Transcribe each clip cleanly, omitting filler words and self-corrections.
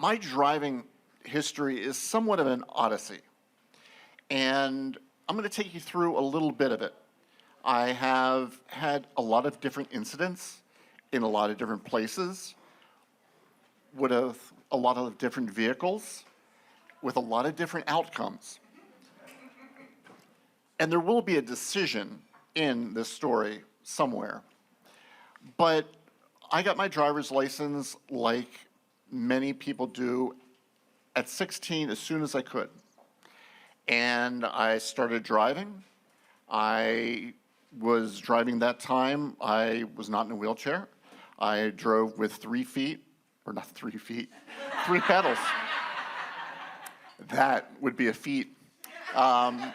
My driving history is somewhat of an odyssey, and I'm going to take you through a little bit of it. I have had a lot of different incidents in a lot of different places, with a lot of different vehicles, with a lot of different outcomes. And there will be a decision in this story somewhere. But I got my driver's license like many people do at 16 as soon as I could. And I started driving. I was driving that time. I was not in a wheelchair. I drove with 3 feet, or not 3 feet, 3 pedals. That would be a feat. I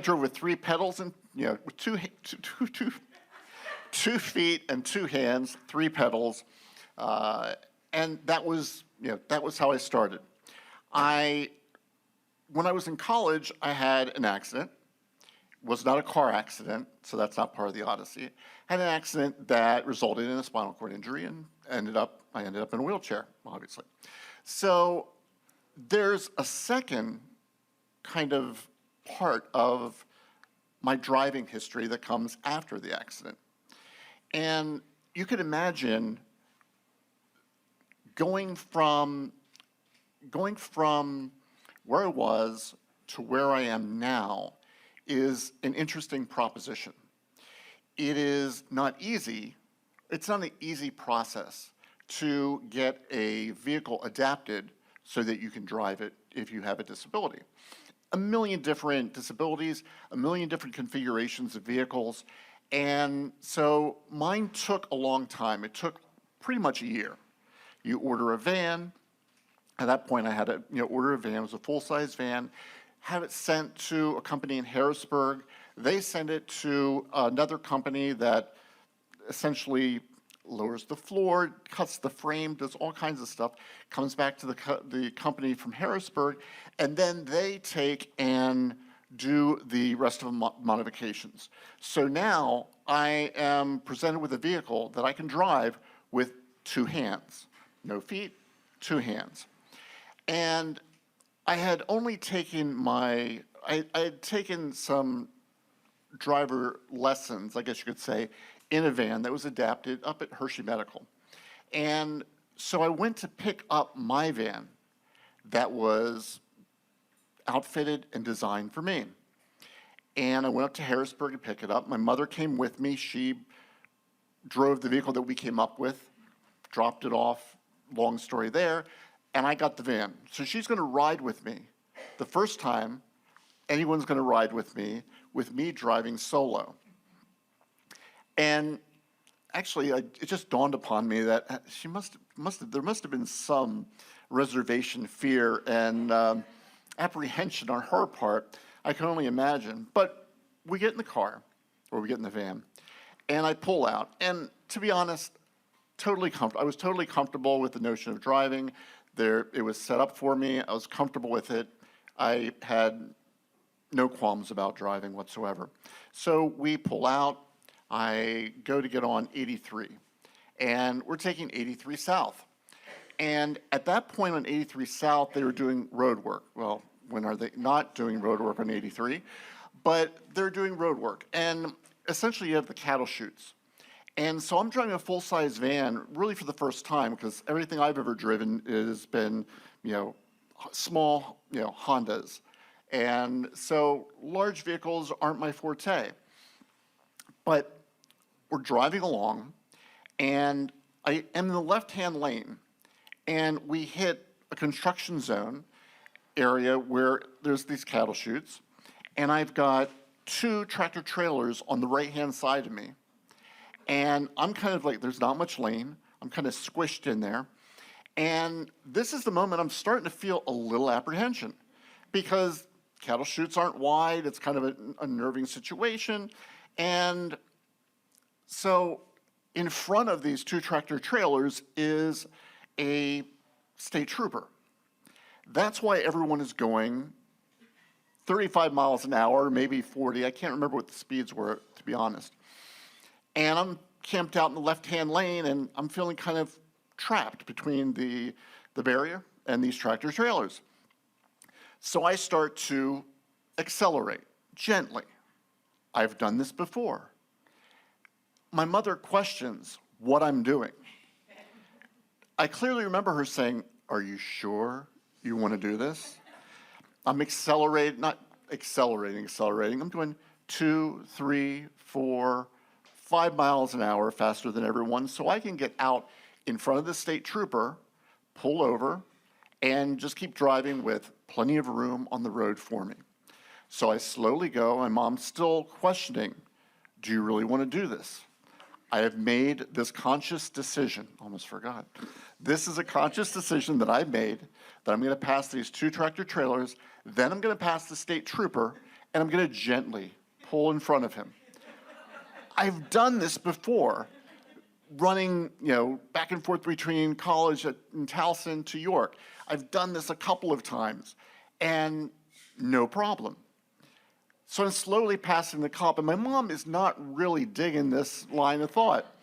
drove with 3 pedals and, with two feet and 2 hands, 3 pedals. And that was how I started. When I was in college, I had an accident. It was not a car accident, so that's not part of the odyssey. I had an accident that resulted in a spinal cord injury, and I ended up in a wheelchair, obviously. So there's a second kind of part of my driving history that comes after the accident. And you could imagine going from where I was to where I am now is an interesting proposition. It is not easy. It's not an easy process to get a vehicle adapted so that you can drive it if you have a disability. A million different disabilities, a million different configurations of vehicles, and so mine took a long time. It took pretty much a year. You order a van. At that point, I had to order a van. It was a full-size van, have it sent to a company in Harrisburg. They send it to another company that essentially lowers the floor, cuts the frame, does all kinds of stuff, comes back to the company from Harrisburg, and then they take and do the rest of the modifications. So now I am presented with a vehicle that I can drive with 2 hands. No feet, 2 hands. And I had only taken I had taken some driver lessons, I guess you could say, in a van that was adapted up at Hershey Medical. And so I went to pick up my van that was outfitted and designed for me. And I went up to Harrisburg to pick it up. My mother came with me. She drove the vehicle that we came up with, dropped it off, long story there, and I got the van. So she's going to ride with me. The first time anyone's going to ride with me driving solo. And actually, it just dawned upon me that there must have been some reservation, fear, and apprehension on her part. I can only imagine. But we get in the car, or we get in the van, and I pull out. And to be honest, I was totally comfortable with the notion of driving. It was set up for me. I was comfortable with it. I had no qualms about driving whatsoever. So we pull out. I go to get on 83, and we're taking 83 South. And at that point on 83 South, they were doing road work. Well, when are they not doing road work on 83? But they're doing road work. And essentially, you have the cattle chutes. And so I'm driving a full-size van really for the first time, because everything I've ever driven has been, small, Hondas. And so large vehicles aren't my forte. But we're driving along, and I am in the left-hand lane, and we hit a construction zone area where there's these cattle chutes, and I've got 2 tractor trailers on the right-hand side of me. And I'm kind of like, there's not much lane. I'm kind of squished in there. And this is the moment I'm starting to feel a little apprehension, because cattle chutes aren't wide. It's kind of an unnerving situation. And so in front of these 2 tractor trailers is a state trooper. That's why everyone is going 35 miles an hour, maybe 40. I can't remember what the speeds were, to be honest. And I'm camped out in the left-hand lane, and I'm feeling kind of trapped between the barrier and these tractor trailers. So I start to accelerate gently. I've done this before. My mother questions what I'm doing. I clearly remember her saying, "Are you sure you want to do this?" I'm not accelerating. I'm doing 2, 3, 4, 5 miles an hour faster than everyone so I can get out in front of the state trooper, pull over, and just keep driving with plenty of room on the road for me. So I slowly go. My mom's still questioning, "Do you really want to do this?" I have made this conscious decision. Almost forgot. This is a conscious decision that I've made that I'm going to pass these 2 tractor trailers, then I'm going to pass the state trooper, and I'm going to gently pull in front of him. I've done this before, running, back and forth between college in Towson to York. I've done this a couple of times, and no problem. So I'm slowly passing the cop, and my mom is not really digging this line of thought,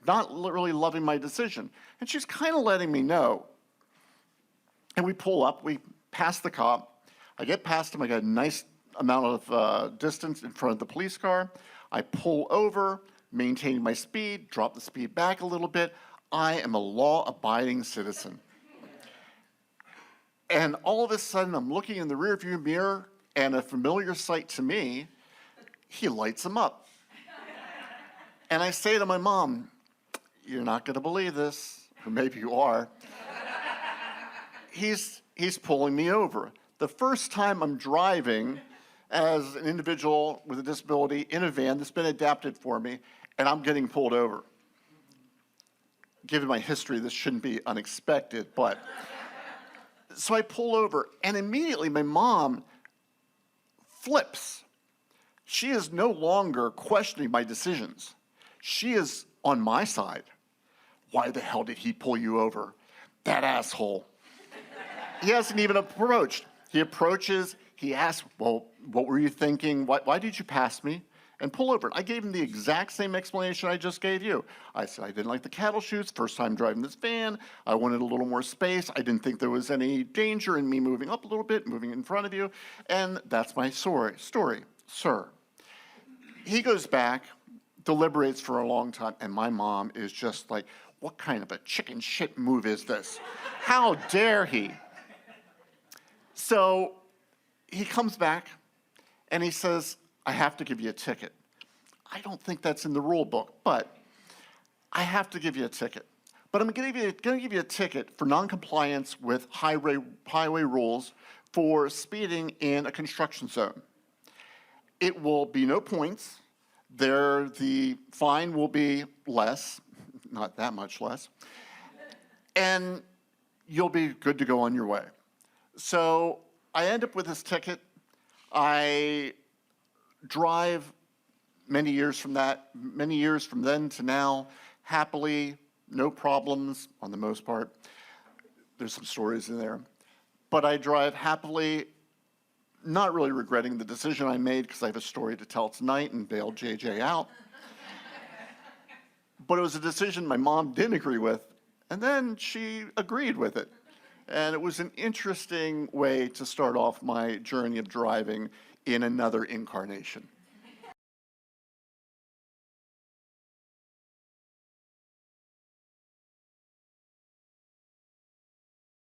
not really loving my decision. And she's kind of letting me know. And we pull up, we pass the cop. I get past him, I got a nice amount of distance in front of the police car. I pull over, maintaining my speed, drop the speed back a little bit. I am a law-abiding citizen. And all of a sudden, I'm looking in the rearview mirror, and a familiar sight to me, he lights him up. And I say to my mom, "You're not going to believe this," or maybe you are. He's pulling me over. The first time I'm driving as an individual with a disability in a van that's been adapted for me, and I'm getting pulled over. Given my history, this shouldn't be unexpected, but so I pull over, and immediately my mom flips. She is no longer questioning my decisions. She is on my side. "Why the hell did he pull you over? That asshole." He hasn't even approached. He approaches, he asks, "Well, what were you thinking? Why did you pass me?" And pull over. I gave him the exact same explanation I just gave you. I said I didn't like the cattle chutes, first time driving this van. I wanted a little more space. I didn't think there was any danger in me moving up a little bit, moving in front of you. And that's my story, sir. He goes back, deliberates for a long time, and my mom is just like, "What kind of a chicken shit move is this? How dare he?" So he comes back and he says, "I have to give you a ticket." I don't think that's in the rule book, but I have to give you a ticket. But I'm going to give you a ticket for noncompliance with highway rules for speeding in a construction zone. It will be no points. The fine will be less, not that much less, and you'll be good to go on your way. So I end up with this ticket. I drive many years from then to now, happily, no problems on the most part. There's some stories in there. But I drive happily, not really regretting the decision I made because I have a story to tell tonight and bail JJ out. But it was a decision my mom didn't agree with, and then she agreed with it. And it was an interesting way to start off my journey of driving in another incarnation.